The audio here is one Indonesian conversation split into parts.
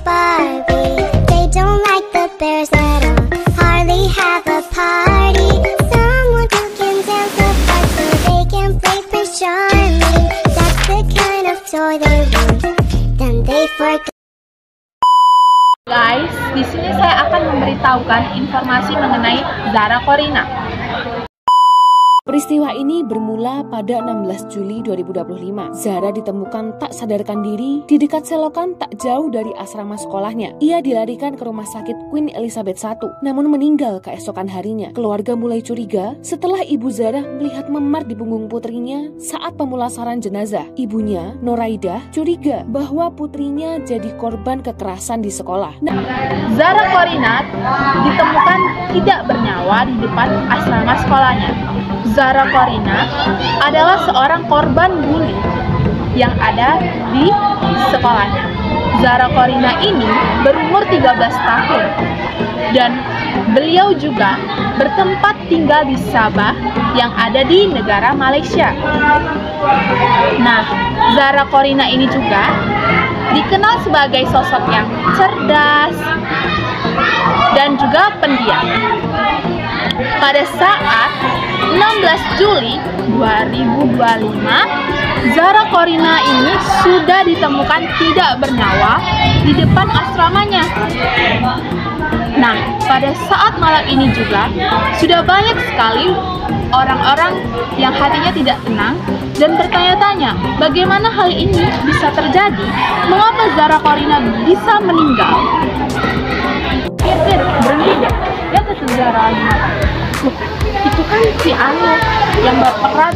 Barbie. They don't like the bears at all, hardly have a party. Someone who can dance the part so they can play Prince Charming. That's the kind of toy they want, then they forget. Guys, di sini saya akan memberitahukan informasi mengenai Zara Corina. Peristiwa ini bermula pada 16 Juli 2025. Zara ditemukan tak sadarkan diri di dekat selokan tak jauh dari asrama sekolahnya. Ia dilarikan ke rumah sakit Queen Elizabeth I, namun meninggal keesokan harinya. Keluarga mulai curiga setelah ibu Zara melihat memar di punggung putrinya saat pemulasaran jenazah. Ibunya, Noraidah, curiga bahwa putrinya jadi korban kekerasan di sekolah. Zara Corina ditemukan tidak bernyawa di depan asrama sekolahnya. Zara Corina adalah seorang korban bully yang ada di sekolahnya. Zara Corina ini berumur 13 tahun dan beliau juga bertempat tinggal di Sabah yang ada di negara Malaysia. Nah, Zara Corina ini juga dikenal sebagai sosok yang cerdas dan juga pendiam. Pada saat 16 Juli 2025, Zara Corina ini sudah ditemukan tidak bernyawa di depan asramanya. Nah, pada saat malam ini juga sudah banyak sekali orang-orang yang hatinya tidak tenang dan bertanya-tanya bagaimana hal ini bisa terjadi, mengapa Zara Corina bisa meninggal. Berhenti deh, lihat ke Zara gimana. Itu kan si Anu yang berperan,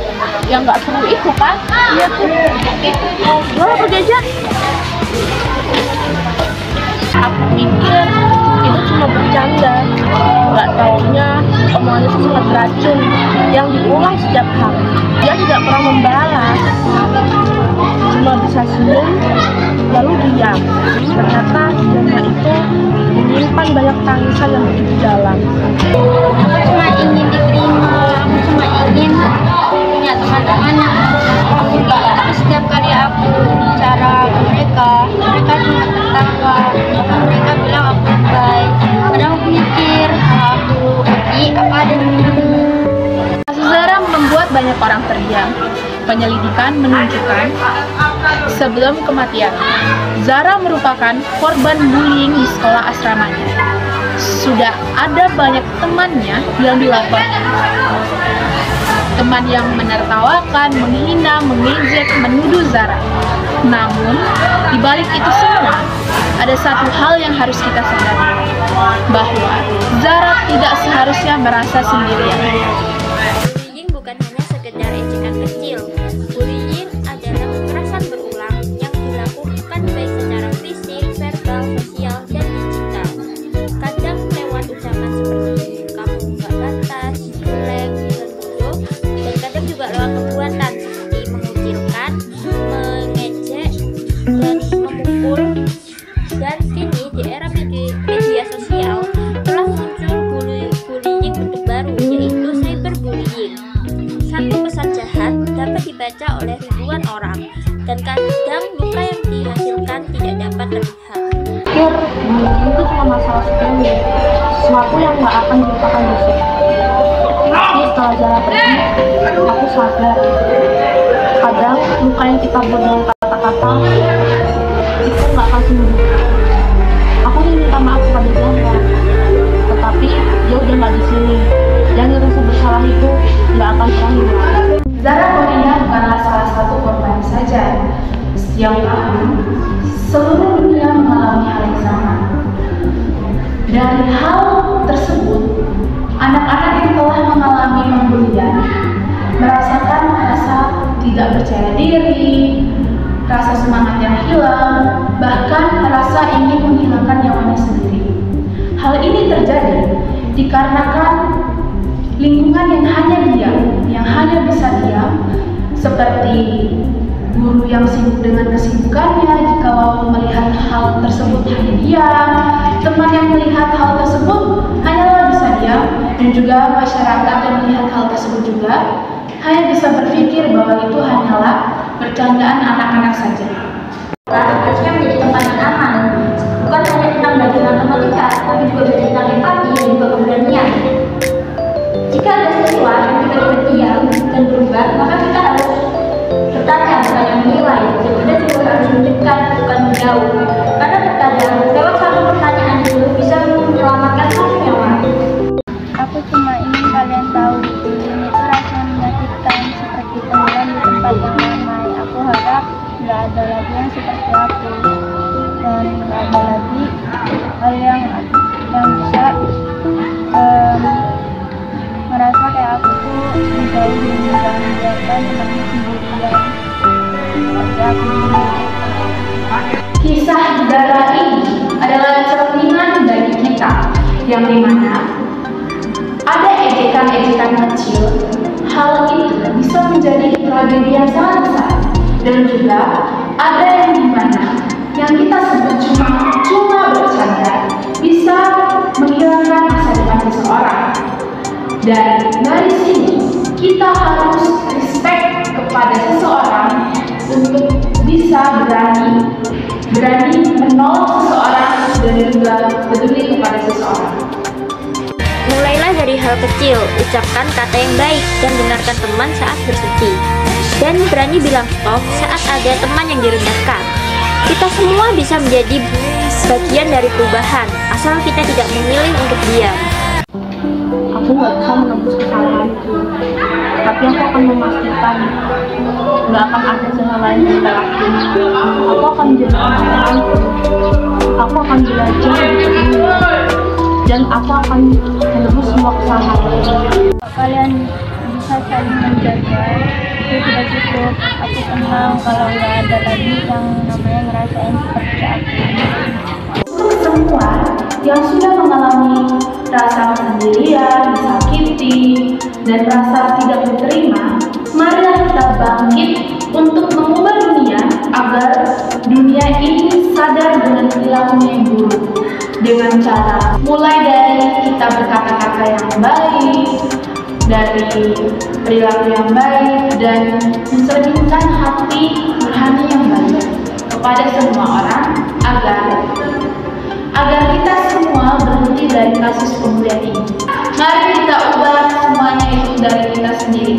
yang nggak seru itu kan? Iya tuh. Gimana pergi aja? Aku pikir itu cuma bercanda, nggak taunya omongannya itu sangat beracun yang diulang setiap hari. Dia tidak pernah membalas, cuma bisa senyum lalu diam. Ternyata diamnya itu menyimpan banyak tangisan yang begitu dalam. Aku cuma ingin diterima, aku cuma ingin punya teman-teman yang aku suka. Tapi setiap kali aku bicara ke mereka cuma tertawa. Mereka bilang aku baik. Kadang aku mikir, kalau aku pergi, apa ada yang ini? Kasus Zara membuat banyak orang terdiam. Penyelidikan menunjukkan sebelum kematian, Zara merupakan korban bullying di sekolah asramanya. Sudah ada banyak temannya yang dilaporkan. Teman yang menertawakan, menghina, mengejek, menuduh Zara. Namun, di balik itu semua, ada satu hal yang harus kita sadari, bahwa Zara tidak seharusnya merasa sendirian. Bullying bukan hanya sekedar ejekan kecil. Bullying adalah kekerasan berulang yang dilakukan baik secara fisik, verbal, sosial, dan digital. Kadang lewat ucapan seperti kamu nggak batas, jelek, dan bodoh, dan kadang juga lewat perbuatan seperti mengucilkan, mengejek, dan memukul. Dan kini di era media sosial telah muncul bullying bentuk baru, yaitu cyberbullying. Satu pesan jahat dapat dibaca oleh ribuan orang, dan kadang luka yang dihasilkan tidak dapat terlihat. Pikir bullying itu cuma masalah sepele, sesuatu yang nggak akan dilupakan besok. Tapi setelah Zara pergi, aku sadar kadang luka yang kita buat dengan kata-kata itu nggak akan sembuh. Aku ingin minta maaf kepada Zara, tetapi dia udah nggak di sini, dan rasa bersalah itu nggak akan pernah hilang. Zara Corina bukanlah salah satu korban saja. Setiap tahun, seluruh dunia mengalami hal yang sama. Dari hal tersebut, anak-anak yang telah mengalami pembulian merasakan rasa tidak percaya diri, rasa semangat yang hilang, bahkan rasa ingin menghilangkan nyawanya sendiri. Hal ini terjadi dikarenakan lingkungan yang hanya diam, yang hanya bisa diam, seperti guru yang sibuk dengan kesibukannya jikalau melihat hal tersebut hanya diam, teman yang melihat hal tersebut hanyalah bisa diam, dan juga masyarakat yang melihat hal tersebut juga hanya bisa berpikir bahwa itu hanyalah bercandaan anak-anak saja. Harusnya menjadi tempat yang aman, bukan yang dimana ada ejekan-ejekan kecil, hal itu bisa menjadi tragedi yang sangat besar. Dan juga ada yang dimana yang kita sebut cuma bercanda bisa menghilangkan masa depan seseorang. Dan dari sini kita harus respect kepada seseorang untuk bisa berani menolak seseorang dan juga peduli kepada seseorang. Mulailah dari hal kecil, ucapkan kata yang baik dan dengarkan teman saat bersedih. Dan berani bilang stop saat ada teman yang direndahkan. Kita semua bisa menjadi bagian dari perubahan, asal kita tidak memilih untuk diam. Aku nggak bisa menembus kesalahanku, tapi aku akan memastikan nggak akan ada cara lain yang kita lakukan. Aku akan menjadi orang yang angkuh. Aku akan belajar dan aku akan menebus semua kesalahan. Kalian bisa saling menjaga, itu sudah cukup. Aku senang kalau nggak ada lagi yang namanya ngerasain seperti aku. Untuk semua yang sudah mengalami rasa sendirian, disakiti, dan rasa tidak diterima, marilah kita bangkit untuk mengubah dunia agar dunia ini sadar dengan perilakunya yang buruk. Dengan cara mulai dari kita berkata-kata yang baik, dari perilaku yang baik, dan mencerminkan hati nurani yang baik kepada semua orang agar kita semua berhenti dari kasus pembulian ini. Mari kita ubah semuanya itu dari kita sendiri.